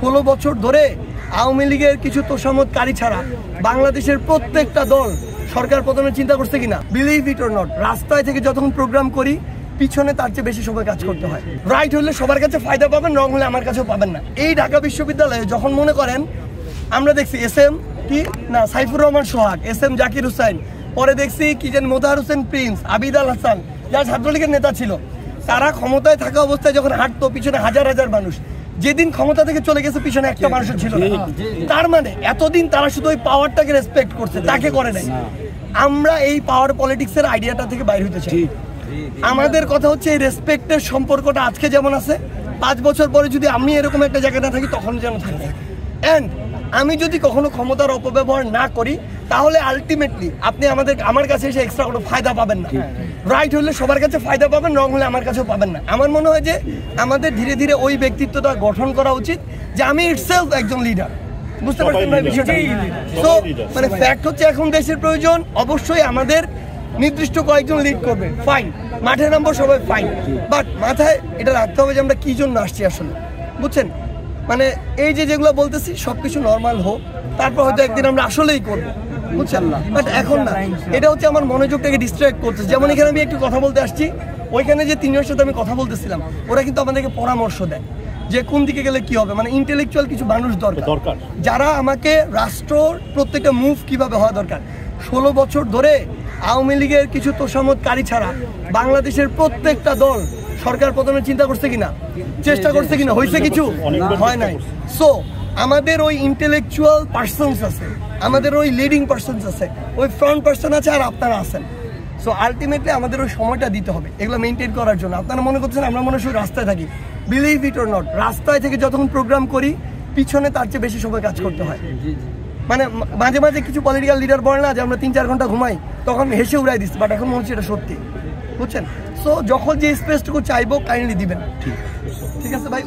16 বছর ধরে আওয়ামী লীগের কিছু তোষামতকারী ছাড়া বাংলাদেশের প্রত্যেকটা দল সরকার পতনের চিন্তা করছে কিনা, বিলিভ ইট অর নট, রাস্তায় থেকে যতক্ষণ প্রোগ্রাম করি পিছনে তার চেয়ে বেশি সময় কাজ করতে হয়। রাইট হলে সবার কাছে ফায়দা পাবেন, রং হলে আমার কাছেও পাবেন না। এই ঢাকা বিশ্ববিদ্যালয়ে যখন মনে করেন আমরা দেখছি SM সাইফুর রহমান সোহাগ, SM জাকির হুসাইন, পরে দেখছি কি যেন মোতাহার হোসেন প্রিন্স, আবিদ আল হাসান, যারা ছাত্রলীগের নেতা ছিল, তারা ক্ষমতায় থাকা অবস্থায় যখন হাঁটতো পিছনে হাজার হাজার মানুষ, যেদিন ক্ষমতা থেকে চলে গেছে পিছনে একটা মানুষও ছিল না। তার মানে এতদিন তারা শুধু ওই পাওয়ারটাকে রেসপেক্ট করছে, তাকে করে নাই। আমরা এই পাওয়ার পলিটিক্সের আইডিয়াটা থেকে বাইরে হতে চাই। আমাদের কথা হচ্ছে এই রেসপেক্টের সম্পর্কটা আজকে যেমন আছে, 5 বছর পরে যদি আমি এরকম একটা জায়গায় না থাকি তখন যেন থাকে। অ্যান্ড আমি যদি কখনো ক্ষমতার অপব্যবহার না করি তাহলে আলটিমেটলি আপনি আমার কাছে এসে এক্সট্রা কোনো ফায়দা পাবেন না। রাইট হলে সবার কাছে ফায়দা পাবেন, রং হলে আমার কাছেও পাবেন না। আমার মনে হয় যে আমাদের ধীরে ধীরে ওই ব্যক্তিত্বটা গঠন করা উচিত যে আমি ইটসেলফ একজন লিডার। বুঝতে পারছেন ভাই বিষয়টা? তো মানে ফ্যাক্ট হচ্ছে এখন দেশের প্রয়োজন, অবশ্যই আমাদের নির্দিষ্ট কয়েকজন লিড করবে, ফাইন, মাঠে নামবো সবাই, ফাইন, বাট মাথায় এটা রাখতে হবে যে আমরা কি জন্য আসছি আসলে। বুঝছেন, মানে এই যে যেগুলো বলতেছি সবকিছু নর্মাল হোক, তারপর হয়তো একদিন আমরা আসলেই করবো, বুঝছেন, বাট এখন না। এটা হচ্ছে আমার মনোযোগটাকে ডিস্ট্র্যাক্ট করছে। যেমন এখানে আমি একটু কথা বলতে আসছি, ওইখানে যে 3 জনের সাথে আমি কথা বলতেছিলাম, ওরা কিন্তু আমাদেরকে পরামর্শ দেয় যে কোন দিকে গেলে কি হবে। মানে ইন্টেলেকচুয়াল কিছু মানুষ দরকার যারা আমাকে রাষ্ট্রর প্রত্যেকটা মুভ কিভাবে হওয়া দরকার। 16 বছর ধরে আওয়ামী লীগের কিছু তোষামতকারী ছাড়া বাংলাদেশের প্রত্যেকটা দল সরকার পতনের চিন্তা করছে কিনা, চেষ্টা করছে কিনা, হয়েছে কিছু, হয় নাই। সো আমাদের ওই ইন্টেলেকচুয়াল পার্সনস আছে, আমাদের ওই লিডিং পার্সনস আছে, ওই ফ্রন্ট পার্সন আছে, আর আপনারা আছেন। সো আলটিমেটলি আমাদের ওই সময়টা দিতে হবে এগুলো মেনটেন করার জন্য। আপনারা মনে করছেন আমরা মনে হয় রাস্তায় থাকি, বিলিভ ইট অর নট, রাস্তায় থেকে যতক্ষণ প্রোগ্রাম করি পিছনে তার চেয়ে বেশি সময় কাজ করতে হয়। মানে মাঝে মাঝে কিছু পলিটিক্যাল লিডার বলে না যে আমরা 3-4 ঘন্টা ঘুমাই, তখন হেসে উড়াই দিচ্ছি, বাট এখন মনে হচ্ছে এটা সত্যি, বুঝছেন। সো যখন যে স্পেসটুকু চাইবো কাইন্ডলি দিবেন। ঠিক আছে ভাই।